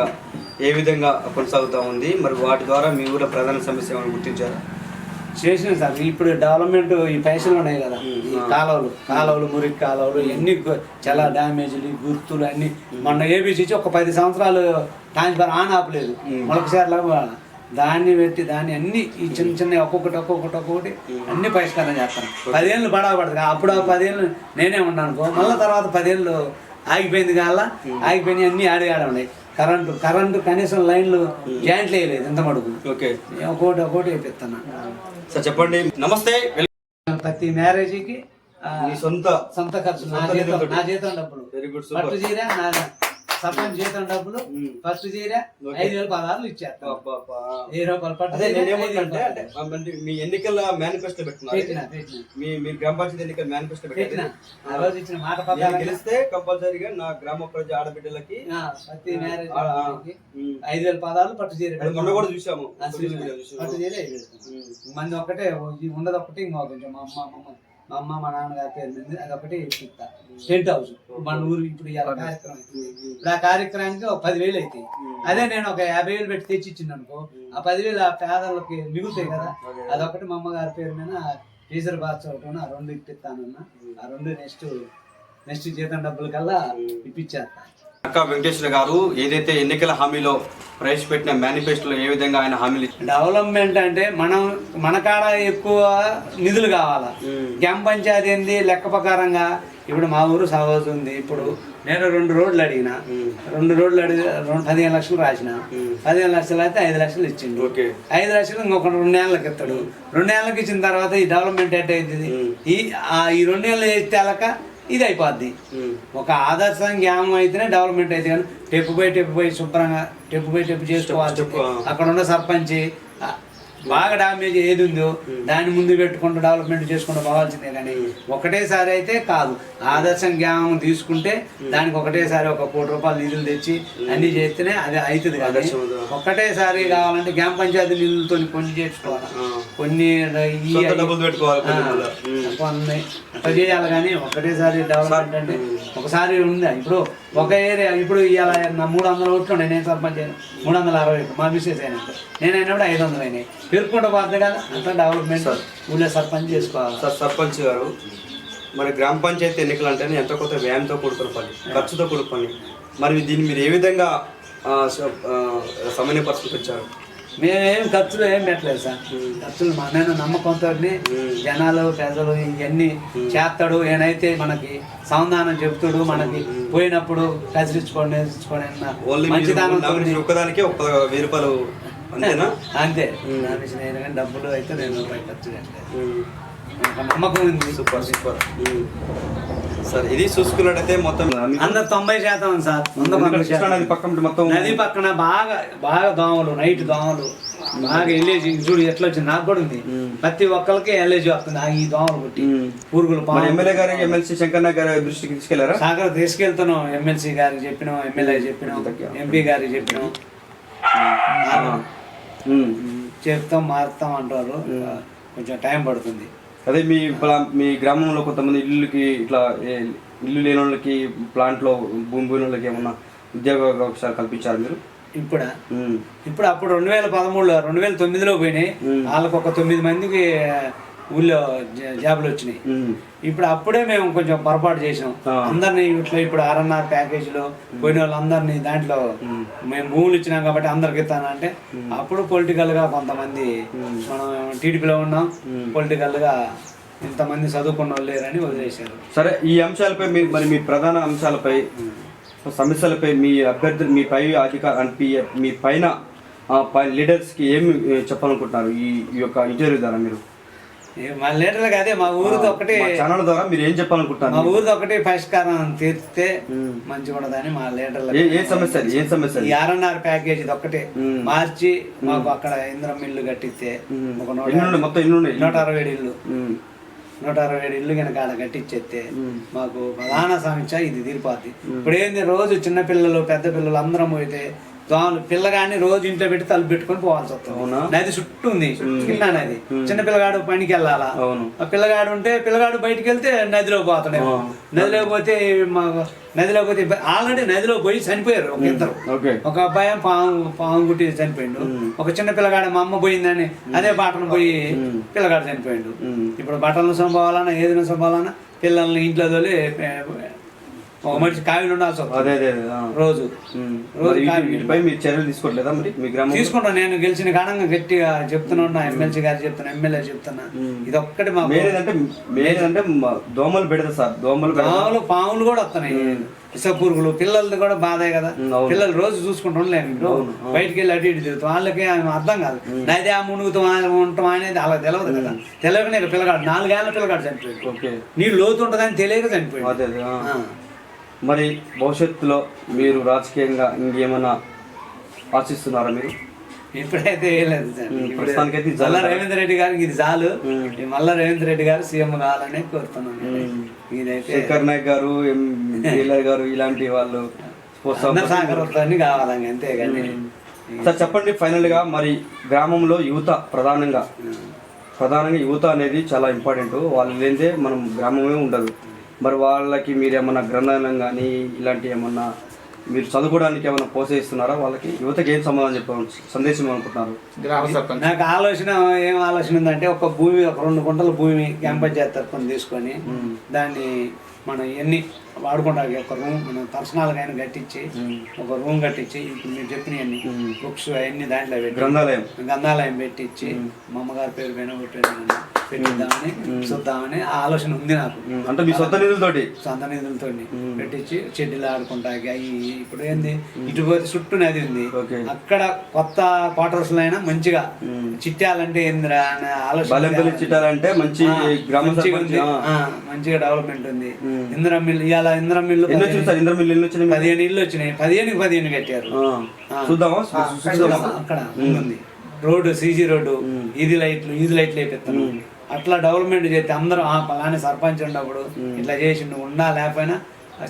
ఏ విధంగా కొనసాగుతూ ఉంది? మరి వాటి ద్వారా మీ ఊళ్ళో ప్రధాన సమస్య ఏమైనా గుర్తించారా? చేసిన సార్ ఇప్పుడు డెవలప్మెంట్ ఈ పైసలు ఉన్నాయి కదా, ఈ కాలువలు మురికి కాలువలు ఇవన్నీ చాలా డ్యామేజ్లు గుర్తులు అన్ని. మొన్న ఏబీసీ ఒక 10 సంవత్సరాలు ట్రాన్స్ఫర్ ఆన్ ఆపలేదు, మొలకసారిలాగా దాన్ని పెట్టి దాన్ని అన్ని ఈ చిన్న ఒక్కొక్కటి అన్ని పరిష్కారం చేస్తాను. 10 ఏళ్ళు పడబడదు. అప్పుడు 10 ఏళ్ళు నేనే ఉన్నాను. మళ్ళీ తర్వాత 10 ఏళ్ళు ఆగిపోయింది కాల ఆగిపోయినాయి అన్ని ఆడ ఉన్నాయి. కరెంటు కనీసం లైన్లు జాయింట్లు వేయలేదు ఇంత మడుగు. ఒకటి వేపిస్తున్నా. సార్ చెప్పండి, నమస్తే. ప్రతి మ్యారేజ్కి సొంత ఖర్చు నా జీతం డబ్బులు పట్టు చీర నా సర్పంచ్ జీతం డబ్బులు ఫస్ట్ చీర 5,000 పదాలు ఇచ్చారు. 1000 రూపాయలు పట్టు. మీ ఎన్నికల మేనిఫెస్టో పెట్టిన మీ గ్రామ పంచాయతీ ఎన్నికల మేనిఫెస్టో పెట్టిన ఆ రోజు ఇచ్చిన మాట ప్రకారం గెలిస్తే కంపల్సరీగా నా గ్రామ ప్రజ ఆడబిడ్డలకి ప్రతి మ్యారేజ్ 5,000 పదాలు పట్టు చీర. మొన్న కూడా చూసాము. పట్టు చీర మంది ఒకటే ఉండదు, ఒకటి ఇంకో కొంచెం మా అమ్మ మా నాన్నగారి పేరు మీద అదొకటి ఇప్పిస్తా. టెంట్ హౌస్ మన ఊరు ఇప్పుడు ఇవాళ కార్యక్రమం అవుతుంది. ఇప్పుడు ఆ కార్యక్రమానికి ఒక 10,000 అవుతాయి. అదే నేను ఒక 50,000 పెట్టి తెచ్చి ఇచ్చింది అనుకో, ఆ 10,000 ఆ పేదలకి మిగులుతాయి కదా. అదొకటి మా అమ్మగారి పేరు మీద టీచర్ బాక్స్ ఒకటి ఆ 2 ఇప్పిస్తానన్నా. ఆ 2 నెక్స్ట్ జీతం డబ్బుల కల్లా ఇప్పించేస్తా. అక్క వెంకటేశ్వర గారు ఏదైతే ఎన్నికల హామీలో ప్రవేశపెట్టిన మేనిఫెస్టోలో ఏ విధంగా ఆయన హామీలు డెవలప్మెంట్ అంటే మన కాడ ఎక్కువ నిధులు కావాలా. గ్రామ పంచాయతీ ఏంది లెక్క ప్రకారంగా ఇప్పుడు మా ఊరు సహోజ్ ఉంది. ఇప్పుడు నేను 2 రోడ్లు అడిగిన, 2 రోడ్లు అడిగి 15 లక్షలు రాసిన. 15 లక్షలు అయితే 5 లక్షలు ఇచ్చిండు. 5 లక్షలు ఇంకొక 2 ఏళ్ళకి ఇస్తాడు. 2 ఏళ్ళకి ఇచ్చిన తర్వాత ఈ డెవలప్మెంట్ ఎట్ అవుతుంది. ఈ 2 ఏళ్ళు వేస్తే అలక ఇది అయిపోద్ది. ఒక ఆదర్శంగా గ్రామం అయితేనే డెవలప్మెంట్ అయితే. కానీ టెప్పు పోయి శుభ్రంగా టెప్పు చేసుకోవాలి. అక్కడ ఉన్న సర్పంచ్ బాగా డామేజ్ ఏది ఉందో దాన్ని ముందు పెట్టుకుంటూ డెవలప్మెంట్ చేసుకుంటూ పోవాల్సిందే కానీ ఒకటేసారి అయితే కాదు. ఆదర్శం గ్రామం తీసుకుంటే దానికి ఒకటేసారి ఒక ₹1,00,00,000 నిధులు తెచ్చి అన్ని చేస్తేనే అది అవుతుంది. కానీ ఒక్కటేసారి కావాలంటే గ్రామ పంచాయతీ నిధులతో కొన్ని చేసుకోవాలి, కొన్ని కొన్ని అట్లా చేయాలి. కానీ ఒకటేసారి డెవలప్మెంట్ అంటే ఒకసారి ఉంది. ఇప్పుడు ఒక ఏరియా ఇప్పుడు ఇవాళ 300 ఓట్లు ఉన్నాయి, నేను సర్పంచ్ అయినా 360 మా మిస్సెస్ అయినట్టు నేను అయినప్పుడు 500 అయినాయి. పెరుక్కుంటూ పోతుంది కదా, అంతా డెవలప్మెంట్ ఊళ్ళో సర్పంచ్ చేసుకోవాలి. సార్ సర్పంచ్ గారు, మరి గ్రామ పంచాయతీ ఎన్నికలు అంటేనే ఎంతో కొంత వ్యయంతో కూడుకున్న పని, ఖర్చుతో కూడుకున్న పని. మరి దీన్ని మీరు ఏ విధంగా సమన్వయపరుచుకొచ్చారు? మేమేం ఖర్చులు ఏం పెట్టలేదు సార్. ఖర్చులు మా నేను నమ్మకంతో జనాలు ప్రజలు ఇవన్నీ చేస్తాడు, ఏనైతే మనకి సంధానం చెప్తాడు, మనకి పోయినప్పుడు కసిరించుకోండి మంచిదానం ఒక్కదానికి ₹1,000 అంతేనా? అంతే. నా విషయం నేను కానీ డబ్బులు అయితే నేను ఖర్చు పెట్టలేదు, నమ్మకం ఉంది. Super super sir. ఇది చూసుకున్నట్టయితే మొత్తం అందరు 90% సార్. నది పక్కన మొత్తం నది పక్కన బాగా బాగా దోమలు, నైట్ దోమలు బాగా ఎల్ఏజీ చూడు ఎట్లా వచ్చింది. నాకు కూడా ఉంది, ప్రతి ఒక్కరికి ఎల్ఏజీ వస్తుంది ఈ దోమలు కొట్టి పురుగులు. ఎమ్మెల్యే గారు ఎమ్మెల్సీ శంకర్ గారి దృష్టికి తీసుకెళ్లారా? సాగర్ తీసుకెళ్తున్నాం, ఎమ్మెల్సీ గారికి చెప్పినాం, ఎమ్మెల్యే చెప్పినాం, ఎంపీ గారికి చెప్పినాం. చెప్తాం మారుతాం అంటారు, కొంచెం టైం పడుతుంది. అదే మీ గ్రామంలో కొంతమంది ఇల్లుకి ఇట్లా ఇల్లు లేని వాళ్ళకి ప్లాంట్లో భూమి పోయిన వాళ్ళకి ఏమన్నా ఉద్యోగ అవకాశాలు కల్పించారు మీరు? ఇప్పుడు అప్పుడు 2013లో 2009లో పోయినాయి వాళ్ళకి ఒక 9 మందికి ఊళ్ళో జాబులు వచ్చినాయి. ఇప్పుడు అప్పుడే మేము కొంచెం పొరపాటు చేసాం, అందరినీ ఇట్లా ఇప్పుడు R&R ప్యాకేజీలో పోయిన వాళ్ళందరినీ దాంట్లో మేము భూములు ఇచ్చినాం కాబట్టి అందరికి ఇస్తానంటే అప్పుడు పొలిటికల్ గా కొంతమంది మనం టీడీపీలో ఉన్నాం, పొలిటికల్ గా ఇంతమంది చదువుకున్న వాళ్ళు లేరని వదిలేశారు. సరే, ఈ అంశాలపై మరి మీ ప్రధాన అంశాలపై సమస్యలపై మీ అభ్యర్థులు మీ పై మీ పైన లీడర్స్కి ఏమి చెప్పాలనుకుంటున్నారు ఈ యొక్క ఇంటర్వ్యూ ద్వారా? మీరు మా లీడర్లకు అదే మా ఊరితో ఒకటి ఛానల్ ద్వారా మీరు ఏం చెప్పాలనుకుంటున్నారు? మా ఊరితో ఒకటి పరిష్కారం తీర్చితే మంచిగా ఉండదని మా లీడర్లకు. ఏ సమస్య? ఈ R&R ప్యాకేజ్ ఒకటే మార్చి మాకు అక్కడ ఇంద్రం ఇల్లు కట్టిస్తే ఒక 167 ఇల్లు 167 ఇల్లు కనుక ఆడ కట్టించేస్తే మాకు ప్రధాన సమస్య ఇది తీరిపోద్ది. ఇప్పుడు ఏంది, రోజు చిన్నపిల్లలు పెద్ద పిల్లలు అందరం పోయితే దోమలు పిల్లగాడిని రోజు ఇంట్లో పెట్టి తలుపు పెట్టుకొని పోవాల్సి వస్తుంది. నది చుట్టూ ఉంది, కింద నది. చిన్న పిల్లగాడు పనికి వెళ్ళాలా, పిల్లగాడు ఉంటే పిల్లగాడు బయటికి వెళ్తే నదిలో పోతాడు. నదిలో పోతే ఆల్రెడీ నదిలో పోయి చనిపోయారు ఒక ఇద్దరు. ఒక అబ్బాయి పాము గుట్టి చనిపోయిండు, ఒక చిన్న పిల్లగాడు మా అమ్మ పోయిందని అదే బాటను పోయి పిల్లగాడు చనిపోయిండు. ఇప్పుడు బట్టలను సంభవాలన్నా ఏదైనా సంభవాలన్నా పిల్లల్ని ఇంట్లో తోలి ఒక మనిషి కావిలు ఉండాల్సి వస్తుంది రోజు. మీరు చర్యలు తీసుకోవట్లేదా? మరి మీ గ్రామం తీసుకుంటాను. నేను గెలిచిన కారణంగా గట్టిగా చెప్తున్నా, ఎమ్మెల్సీ గారు చెప్తున్నా, ఎమ్మెల్యే చెప్తున్నా. ఇది ఒక్కటి మా అంటే దోమలు పెడతా సార్. దోమలు పాములు కూడా వస్తున్నాయి, ఇసుక పురుగులు. పిల్లలది కూడా బాధే కదా, పిల్లలు రోజు చూసుకుంటూ ఉండలేము. బయటికి వెళ్ళి అటు ఇటు తిరుగుతాం, వాళ్ళకి అర్థం కాదు. నది ఆ మునుగుతాం ఉంటాం అనేది అలా తెలియదు కదా. తెలియకనే పిల్లగాడు 4 ఏళ్ళ పిల్లగాడు చనిపోయాడు, నీళ్ళు లోతు ఉంటుందని తెలియక చనిపోయాడు. మరి భవిష్యత్తులో మీరు రాజకీయంగా ఇంకేమైనా ఆశిస్తున్నారా? మీరు ఇప్పుడైతే వేయలేదు సార్. ప్రస్తుతానికైతే మల్లా రేవంత్ రెడ్డి గారికి ఇది చాలు. మల్లా రేవంత్ రెడ్డి గారు సీఎం కావాలని కోరుతున్నాను. ఇదైతే శంకర్ నాయక్ గారు, గారు ఇలాంటి వాళ్ళు సహకారాన్ని కావాలని అంతే. కానీ సార్ చెప్పండి ఫైనల్ గా, మరి గ్రామంలో యువత ప్రధానంగా యువత అనేది చాలా ఇంపార్టెంట్. వాళ్ళు లేదే మనం గ్రామమే ఉండదు. మరి వాళ్ళకి మీరు ఏమన్నా గ్రంథాలయం కానీ ఇలాంటి ఏమన్నా మీరు చదువుకోవడానికి ఏమైనా ప్రోత్సహిస్తున్నారా? వాళ్ళకి యువతకి ఏం సమాధానం సందేశం అనుకుంటున్నారు? నాకు ఏం ఆలోచన ఉందంటే, ఒక 2 గుంటల భూమి గ్రామ పంచాయతీ తరఫున తీసుకొని దాన్ని మనం ఎన్ని వాడుకుంటానికి ఒక రూమ్ మనం పర్సనల్గా అయినా కట్టించి ఒక రూమ్ కట్టించి ఇప్పుడు మీరు చెప్పినవన్నీ బుక్స్ అవన్నీ దాంట్లో పెట్టి గ్రంథాలయం పెట్టించి మా అమ్మగారి పేరు పైన పెట్టిద్దామని చూద్దామని ఆలోచన ఉంది నాకు. అంటే మీ సొంత నిధులతో పెట్టించి చెడ్డీలు ఆడుకుంటాకి అవి. ఇప్పుడు ఏంది, ఇటు పోతే చుట్టూ నది ఉంది, అక్కడ కొత్త క్వార్టర్స్ లో అయినా మంచిగా చిట్టాలంటే ఏందిరా అనే ఆలోచన. చిట్టాలంటే మంచిగా డెవలప్మెంట్ ఉంది. ఇందిరా మిల్లు ఇవాళ ఇందిరా మిల్లు 15 ఇల్లు వచ్చినాయి, 15 కట్టారు. చూద్దామా? అక్కడ ఉంది రోడ్డు సీసీ రోడ్డు ఈది లైట్లు వేపిస్తాను. అట్లా డెవలప్మెంట్ చేస్తే అందరూ పలాని సర్పంచ్ ఉన్నప్పుడు ఇట్లా చేసి నువ్వు ఉన్నా లేకపోయినా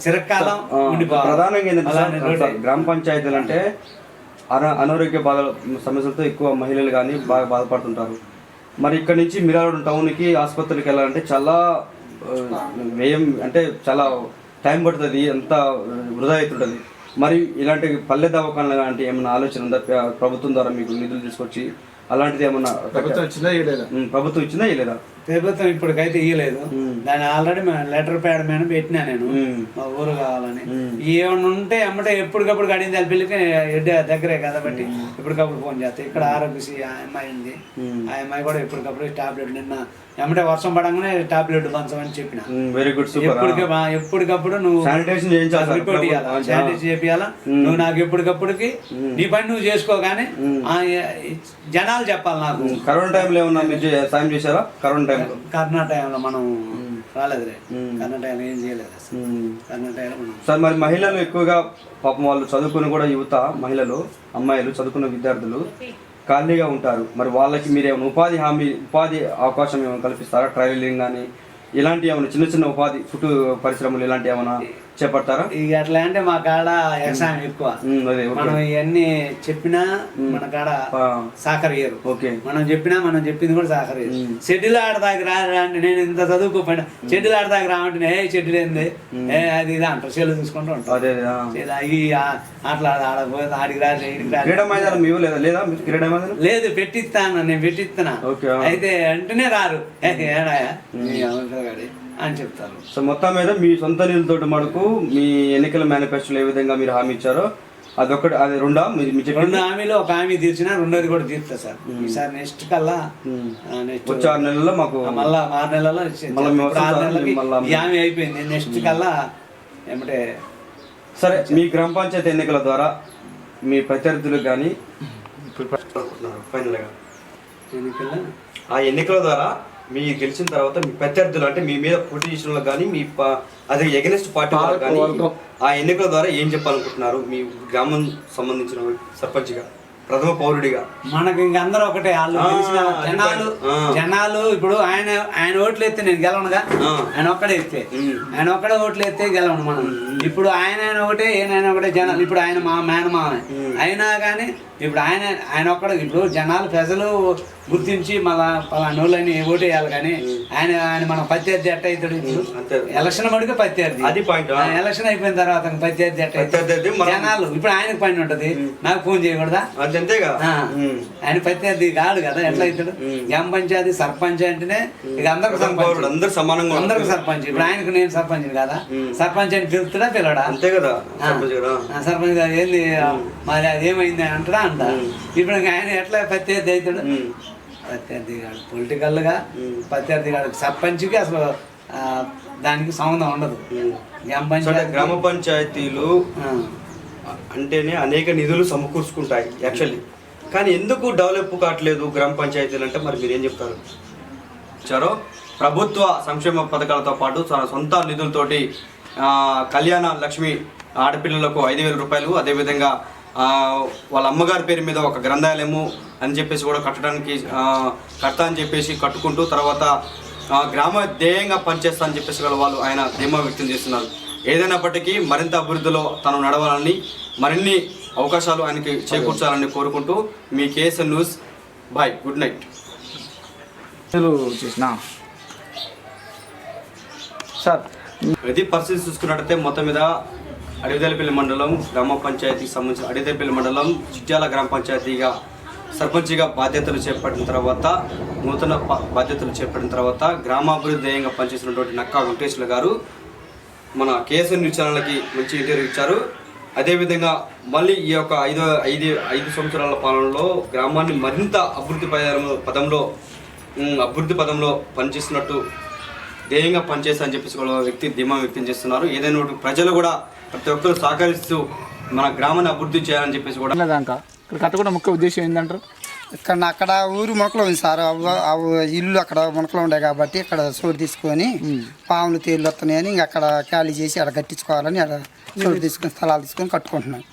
చిరకాలం ఉండిపోవాలి. ప్రధానంగా ఏంటంటే గ్రామ పంచాయతీలు అంటే అనారోగ్య సమస్యలతో ఎక్కువ మహిళలు కానీ బాగా బాధపడుతుంటారు. మరి ఇక్కడ నుంచి మిర్యాలగూడ టౌన్కి ఆసుపత్రికి వెళ్ళాలంటే చాలా వ్యయం, అంటే చాలా టైం పడుతుంది, అంత వృధా అవుతుంటుంది. మరి ఇలాంటి పల్లె దవాఖాన లాంటి ఏమైనా ఆలోచన ఉందా ప్రభుత్వం ద్వారా మీకు నిధులు తీసుకొచ్చి? అలాంటిది ఏమన్నా ప్రభుత్వం ఇచ్చిందా ఇవ్వలేదా? ప్రభుత్వం ఇప్పటికైతే ఇవ్వలేదు. దాన్ని ఆల్రెడీ లెటర్ ప్యాడ్ మీద పెట్టినా నేను, మా ఊరు కావాలని. ఏమన్నా ఉంటే అమ్మటే ఎప్పటికప్పుడు గడిన పిల్లకి దగ్గరే కాబట్టి ఎప్పటికప్పుడు ఫోన్ చేస్తాయి. ఇక్కడ ఆరోగ్యశ్రీ ఆ అమ్మాయి ఉంది, ఆ అమ్మాయి కూడా ఎప్పటికప్పుడు టాబ్లెట్ నిన్న ఎమ్మటే వర్షం పడంగానే టాబ్లెట్ పంచమని చెప్పిన. Very good. ఎప్పటికప్పుడు నువ్వు శానిటైజేషన్ రిపోర్ట్ ఇవ్వాలా, శానిటైజేషన్ చేపియాలా. నువ్వు నాకు ఎప్పటికప్పటికి నీ పని నువ్వు చేసుకో, కానీ జనాలు చెప్పాలి నాకు. కరోనా టైంలో ఏమన్నా మీరు సాయం చేశారా? కరోనా టైంలో మనం రాలేదులే, కరోనా టైంలో ఏం చేయలేదు అసలు. కరోనా టైంలో మనం సార్ మరి మహిళలు ఎక్కువగా పాపం వాళ్ళు చదువుకుని కూడా యువత మహిళలు అమ్మాయిలు చదువుకున్న విద్యార్థులు ఖాళీగా ఉంటారు. మరి వాళ్ళకి మీరు ఏమైనా ఉపాధి అవకాశం ఏమైనా కల్పిస్తారా? ట్రావెలింగ్ కానీ ఇలాంటి ఏమైనా చిన్న చిన్న ఉపాధి ఫుడ్ పరిశ్రమలు ఇలాంటివి ఏమైనా చేపడతారా? ఇక అట్లా అంటే మా కాడ వ్యవసాయం ఎక్కువ. మనం ఇవన్నీ చెప్పినా మన కాడ సహకరియరు. మనం చెప్పింది కూడా సహకరియరు. షెడ్యూల్ ఆడదాకి రా అంటే నేను ఇంత చదువుకోపోయినా షెడ్యూల్ ఆడదాకి రామంటే షెడ్యూల్ ఏంది అది ఇది అంటారు, సెల్లు చూసుకుంటూ ఉంటారు. అట్లా ఆడపోతే ఆడికి రాలే లేదు, పెట్టిస్తాను నేను పెట్టిస్తున్నా. అయితే అంటేనే రారు, ఏడాయా అని చెప్తారు. సో మొత్తం మీద మీ సొంత నిధులతో మటుకు మీ ఎన్నికల మేనిఫెస్టోలో ఏ విధంగా మీరు హామీ ఇచ్చారో అదొకటి, అది రెండు హామీలో ఒక హామీ తీర్చినా రెండోది కూడా తీరుతా సార్. ఈసారి నెక్స్ట్ కల్లా వచ్చే 6 నెలల్లో మాకు మళ్ళా 6 నెలల్లో 6 నెలలకి ఈ హామీ అయిపోయింది. నెక్స్ట్ కల్లా ఏమంటే సరే. మీ గ్రామ పంచాయతీ ఎన్నికల ద్వారా మీ ప్రత్యర్థులకు కానీ ఫైనల్గా ఎన్నికల ద్వారా మీ గెలిచిన తర్వాత మీ ప్రత్యర్థులు అంటే మీ మీద పోటీ చేసిన వాళ్ళకి కానీ మీ అదే ఎగనెస్ట్ పార్టీ వాళ్ళకి కానీ ఆ ఎన్నికల ద్వారా ఏం చెప్పాలనుకుంటున్నారు? మీ గ్రామం సంబంధించిన సర్పంచ్గా, ప్రథమ పౌరుడిగా. మనకి ఇంక అందరూ ఒకటే, జనాలు ఇప్పుడు ఆయన ఓట్లు ఎత్తే నేను గెలవనుగా, ఆయన ఒక్కడే ఓట్లు ఎత్తే గెలవను మనం. ఇప్పుడు ఆయన ఒకటే ఈయన ఒకటే జనాలు. ఇప్పుడు ఆయన మా మేనమామ అయినా కానీ ఇప్పుడు ఆయన ఒక్కడే. ఇప్పుడు జనాలు ప్రజలు గుర్తించి మళ్ళా పలానా వాళ్ళని ఓటు వేయాలి, కానీ ఆయన మన ప్రత్యర్థి ఎట్ట అవుతాడు? ఎలక్షన్ మటుకు ప్రత్యర్థి, ఎలక్షన్ అయిపోయిన తర్వాత ప్రత్యర్థి ఎట్ట జనాలు. ఇప్పుడు ఆయనకు పని ఉంటది, నాకు ఫోన్ చేయకూడదా? ఆయన ప్రత్యర్థి కాదు కదా, ఎట్లా అవుతాడు? గ్రామ పంచాయతీ సర్పంచ్ అంటేనే ఇక అందరికి సర్పంచ్. ఇప్పుడు ఆయనకు నేను సర్పంచ్ కదా, సర్పంచ్ అని పిలుస్తాడా పిల్లడా? అంతే కదా. సర్పంచ్ గారు ఏంది మరి అదేమైంది అంటాడా అంట. ఇప్పుడు ఆయన ఎట్లా ప్రత్యర్థి అవుతాడు? ప్రత్యర్థి కాడు, పొలిటికల్గా ప్రత్యర్థి కాడు. సర్పంచ్కి అసలు దానికి సంబంధం ఉండదు. గ్రామ పంచాయతీలు అంటేనే అనేక నిధులు సమకూర్చుకుంటాయి యాక్చువల్లీ, కానీ ఎందుకు డెవలప్ కావట్లేదు గ్రామ పంచాయతీలు అంటే మరి మీరేం చెప్తారు? చారో ప్రభుత్వ సంక్షేమ పథకాలతో పాటు తన సొంత నిధులతోటి కళ్యాణ లక్ష్మి ఆడపిల్లలకు 5,000 రూపాయలు, అదేవిధంగా వాళ్ళ అమ్మగారి పేరు మీద ఒక గ్రంథాలయము అని చెప్పేసి కూడా కడతా అని చెప్పేసి కట్టుకుంటూ తర్వాత గ్రామ ధ్యేయంగా పనిచేస్తా అని చెప్పేసి కూడా వాళ్ళు ఆయన ధీమా వ్యక్తం చేస్తున్నారు. ఏదైనప్పటికీ మరింత అభివృద్ధిలో తను నడవాలని, మరిన్ని అవకాశాలు ఆయనకి చేకూర్చాలని కోరుకుంటూ మీ KSN news. Bye, good night. Sir ఇది పరిస్థితి చూసుకున్నట్టయితే మొత్తం మీద అడవిదలపల్లి మండలం గ్రామ పంచాయతీకి సంబంధించిన అడవిదలపల్లి మండలం చిట్యాల గ్రామ పంచాయతీగా సర్పంచ్గా బాధ్యతలు చేపట్టిన తర్వాత, నూతన బాధ్యతలు చేపట్టిన తర్వాత గ్రామాభివృద్ధి ధ్యేయంగా పనిచేసినటువంటి నక్కా వెంకటేశ్వర గారు మన కేఎస్ఎన్ న్యూస్ ఛానల్కి మంచి ఇంటర్వ్యూ ఇచ్చారు. అదేవిధంగా మళ్ళీ ఈ యొక్క ఐదు సంవత్సరాల పాలనలో గ్రామాన్ని మరింత అభివృద్ధి పదంలో పనిచేస్తున్నట్టు ధ్యేయంగా పనిచేస్తా అని చెప్పేసి కూడా ధీమా వ్యక్తం చేస్తున్నారు. ఏదైనా ప్రజలు కూడా ప్రతి ఒక్కరు సహకరిస్తూ మన గ్రామాన్ని అభివృద్ధి చేయాలని చెప్పేసి కూడా ఇక్కడ కట్టకుండా ముఖ్య ఉద్దేశం ఏంటంటారు? అక్కడ ఊరు మొక్కలు ఉంది సార్, ఇల్లు అక్కడ మొక్కలు ఉండే కాబట్టి ఇక్కడ చోటు తీసుకొని పాములు తేళ్ళు వస్తున్నాయని ఇంక అక్కడ ఖాళీ చేసి అక్కడ కట్టించుకోవాలని అక్కడ చోటు తీసుకొని స్థలాలు తీసుకొని కట్టుకుంటున్నాం.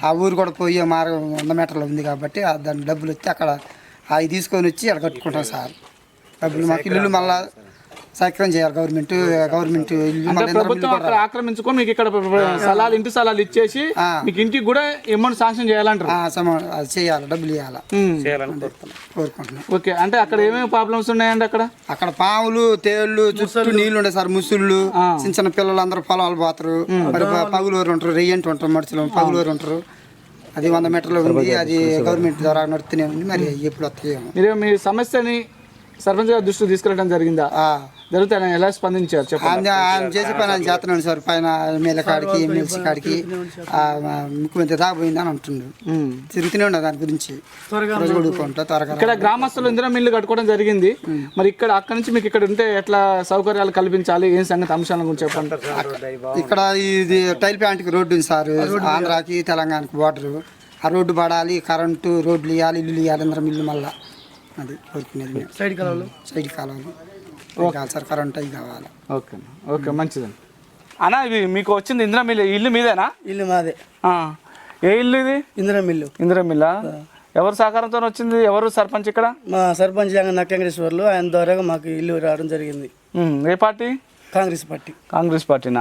ఆ ఊరు కూడా పోయే మార్గం 100 మీటర్లు ఉంది కాబట్టి దాని డబ్బులు వస్తే అక్కడ అవి తీసుకొని వచ్చి అక్కడ కట్టుకుంటాం సార్. డబ్బులు మాకు ఇల్లు మళ్ళా సక్రమం చేయాలి గవర్నమెంట్ ఇల్లు అంటే మళ్ళీ ప్రభుత్వం అక్కడ ఆక్రమించుకొని మీకు ఇక్కడ స్థలాలు ఇంటి స్థలాలు ఇచ్చేసి మీకు ఇంటికి కూడా అమౌంట్ శాంక్షన్ చేయాలంటారు. అది చేయాలి, డబ్బులు ఇవ్వాలి కోరుకుంటున్నాం. ఓకే, అంటే అక్కడ ఏమేమి ప్రాబ్లమ్స్ ఉన్నాయండి? అక్కడ పాములు, తేళ్లు, చుట్టూ నీళ్లు ఉండే సార్, ముసుళ్ళు, చిన్న చిన్న పిల్లలు అందరూ పొలాలు పోతారు. మరి పగులూరు ఉంటారు, రెయ్యంటి ఉంటారు, మడుచులు పగులూరు ఉంటారు. అది 100 మీటర్లు ఉంది, అది గవర్నమెంట్ ద్వారా నడుస్తూనే ఉంది. మరి ఎప్పుడు వస్తాయేమో. మీరు మీ సమస్యని సర్పంచ్ గారి దృష్టికి తీసుకెళ్ళడం జరిగిందా? జరిగితే ఆయన ఎలా స్పందించారు చెప్పండి. ఆయన చేసే పని ఆయన చేస్తున్నాడు సార్. పైన ఎమ్మెల్యే కాడికి, ఎమ్మెల్సీ కాడికి, ముఖ్యమంత్రి రాబోయిందని అంటుండు. తిరుగుతూనే ఉండదు దాని గురించి. ఇక్కడ గ్రామస్తులు ఇందిరా మిల్లు కట్టుకోవడం జరిగింది. మరి ఇక్కడ అక్కడ నుంచి మీకు ఇక్కడ ఉంటే ఎట్లా సౌకర్యాలు కల్పించాలి, ఏం సంగతి అంశాల గురించి చెప్పండి. ఇక్కడ ఇది టైల్ ప్యాంట్కి రోడ్డు ఉంది సార్, ఆంధ్రాకి తెలంగాణకి బార్డరు. ఆ రోడ్డు పడాలి, కరెంటు, రోడ్లు ఇవ్వాలి, ఇల్లు ఇవ్వాలి, ఇందిరా మిల్లు మళ్ళీ. అది కోరుకునేది. సైడ్ కాలువలు కావాలి సార్, కరెంట్ అవి కావాలి. ఓకే ఓకే, మంచిదండి. అన్న ఇది మీకు వచ్చింది ఇందిరా మిల్లు, ఇల్లు మీదేనా? ఇల్లు మాదే. ఏ ఇల్లు ఇది? ఇందిరా మిల్లు. ఇందిరా మిల్లా? ఎవరు సహకారంతో వచ్చింది? ఎవరు సర్పంచ్ ఇక్కడ? మా సర్పంచ్ నక్కెంకటేశ్వర్లు, ఆయన ద్వారా మాకు ఇల్లు రావడం జరిగింది. ఏ పార్టీ? కాంగ్రెస్ పార్టీ. కాంగ్రెస్ పార్టీనా?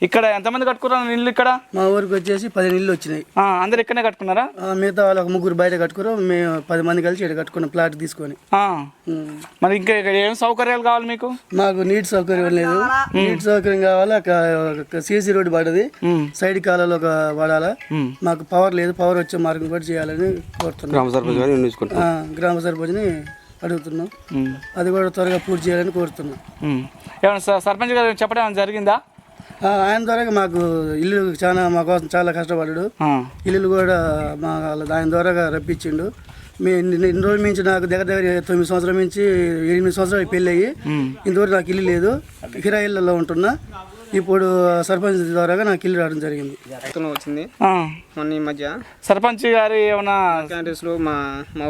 ఇక్కడ ఎంతమంది కట్టుకున్నారు ఇల్లు? ఇక్కడ మా ఊరికి వచ్చేసి 10 ఇల్లు వచ్చినాయి. అందరు ఇక్కడనే కట్టుకున్నారా? మిగతా వాళ్ళు ఒక 3 బయట కట్టుకున్నాం, మేము 10 మంది కలిసి ఇక్కడ కట్టుకున్నాం ప్లాట్ తీసుకొని. మరి ఇంకా ఇక్కడ ఏం సౌకర్యాలు కావాలి మీకు? మాకు నీటి సౌకర్యం లేదు, నీటి సౌకర్యం కావాలా. సీసీ రోడ్డు పడది, సైడ్ కాలంలో ఒక పడాలా. మాకు పవర్ లేదు, పవర్ వచ్చే మార్గం కూడా చేయాలని కోరుతున్నాం. గ్రామ సర్పంచ్ని అడుగుతున్నాం, అది కూడా త్వరగా పూర్తి చేయాలని కోరుతున్నాం. ఏమన్నా సర్పంచ్ గారు చెప్పడం ఏమైనా జరిగిందా? ఆయన ద్వారా మాకు ఇల్లు మా కోసం చాలా కష్టపడ్డాడు. ఇల్లు కూడా ఆయన ద్వారా రప్పించిండు. ఇన్ని రోజుల నుంచి నాకు దగ్గర 9 సంవత్సరాల నుంచి 8 సంవత్సరాలు పెళ్ళి అయ్యి ఇంతవరకు నాకు ఇల్లు లేదు, కిరాయి ఇళ్ళలో ఉంటున్నా. ఇప్పుడు సర్పంచ్ ద్వారా నాకు ఇల్లు రావడం జరిగింది. వచ్చింది మొన్న ఈ మధ్య సర్పంచ్ గారు ఏమన్నా క్యాంటీన్స్లో మా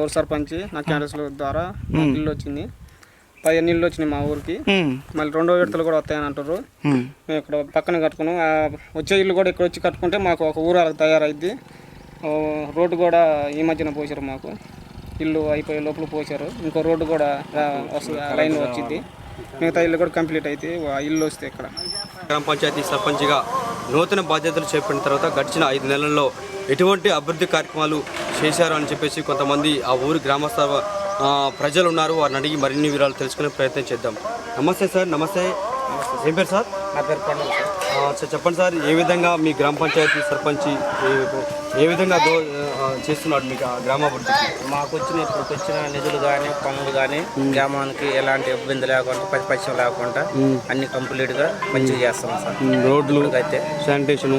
ఊరు సర్పంచ్ నా క్యాంటీన్స్లో ద్వారా ఇల్లు వచ్చింది. 15 ఇల్లు వచ్చినాయి మా ఊరికి. మళ్ళీ 2వ విడతలు కూడా వస్తాయని అంటారు. మేము ఇక్కడ పక్కన కట్టుకున్నాం. వచ్చే ఇల్లు కూడా ఇక్కడ వచ్చి కట్టుకుంటే మాకు ఒక ఊరు తయారైద్ది. రోడ్డు కూడా ఈ మధ్యన పోసారు, మాకు ఇల్లు అయిపోయే లోపల పోసారు. ఇంకో రోడ్డు కూడా లైన్ వచ్చింది. మిగతా ఇల్లు కూడా కంప్లీట్ అయితే ఇల్లు వస్తే ఇక్కడ. గ్రామ పంచాయతీ సర్పంచ్గా నూతన బాధ్యతలు చేపట్టిన తర్వాత గడిచిన 5 నెలల్లో ఎటువంటి అభివృద్ధి కార్యక్రమాలు చేశారు అని చెప్పేసి కొంతమంది ఆ ఊరి గ్రామస్థ ప్రజలు ఉన్నారు. వారిని అడిగి మరిన్ని వివరాలు తెలుసుకునే ప్రయత్నం చేద్దాం. నమస్తే సార్. నమస్తే. ఏం పేరు సార్? నా పేరు పండుగ సార్. చెప్పండి సార్, ఏ విధంగా మీ గ్రామ పంచాయతీ సర్పంచ్ ఏ విధంగా చేస్తున్నాడు మీకు గ్రామాభివృద్ధి? మాకు ఇప్పుడు వచ్చిన నిధులు కానీ పనులు కానీ గ్రామానికి ఎలాంటి ఇబ్బంది లేకుండా ప్రతిపక్షం లేకుండా అన్ని కంప్లీట్గా మంచిగా చేస్తున్నాం సార్. రోడ్లు అయితే శానిటేషన్,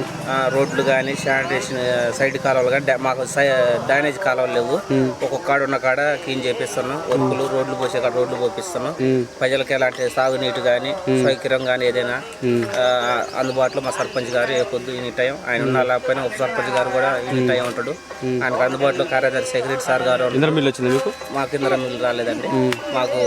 రోడ్లు కానీ శానిటేషన్, సైడ్ కాలువలు కానీ మాకు డ్రైనేజ్ కాలువలు లేవు. ఒక్కొక్క కాడ ఉన్న కాడ క్లీన్ చేపిస్తున్నాం. వర్కులు రోడ్లు పోసే కాడ రోడ్లు పోపిస్తున్నాం. ప్రజలకు ఎలాంటి సాగునీటి కానీ సౌకర్యం కానీ ఏదైనా అందుబాటులో మా సర్పంచ్ గారు ఏ పొద్దు ఎనీ టైం ఆయన ఉన్న లేకపోయినా ఉప సర్పంచ్ గారు కూడా ఎనీ టైం ఉంటాడు. ఆయనకు అందుబాటులో కార్యదర్శి సెక్రటరీ సార్ గారు. మిల్ వచ్చింది మీకు? మాకు ఇందిరా మిల్ రాలేదండి. మాకు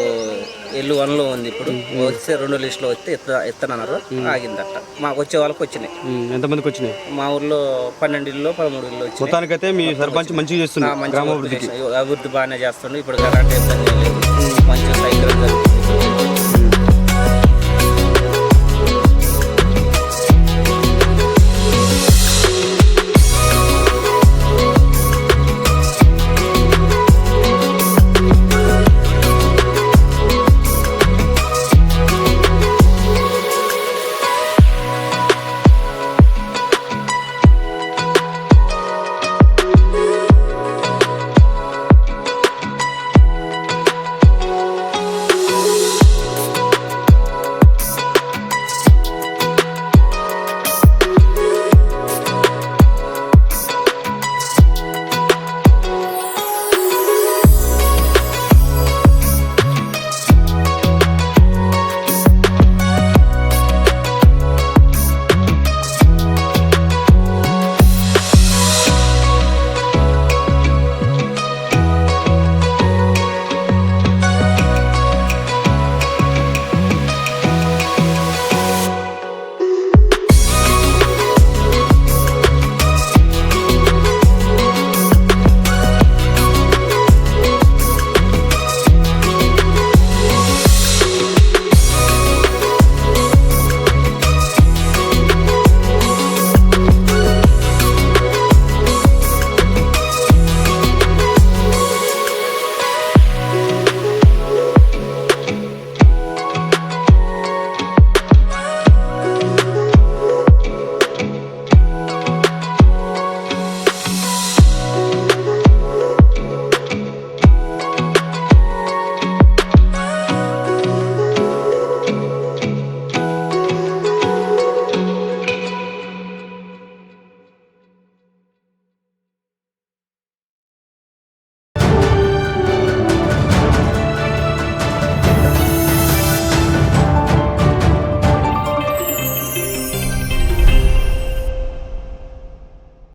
ఇల్లు 1లో ఉంది. ఇప్పుడు వచ్చే 2 లిస్టులో వస్తే ఎత్తనన్నారు, ఆగిందట. మాకు వచ్చే వాళ్ళకి వచ్చినాయి. ఎంతమందికి వచ్చినాయి? మా ఊర్లో 12 ఇల్లు 13 ఇల్లు వచ్చినాయి. మొత్తానికైతే మీ సర్పంచ్ మంచిగా చేస్తున్నారు, అభివృద్ధి బాగానే చేస్తుండే. ఇప్పుడు ఎలాంటి ఇబ్బంది లేదు, మంచి సైకిల్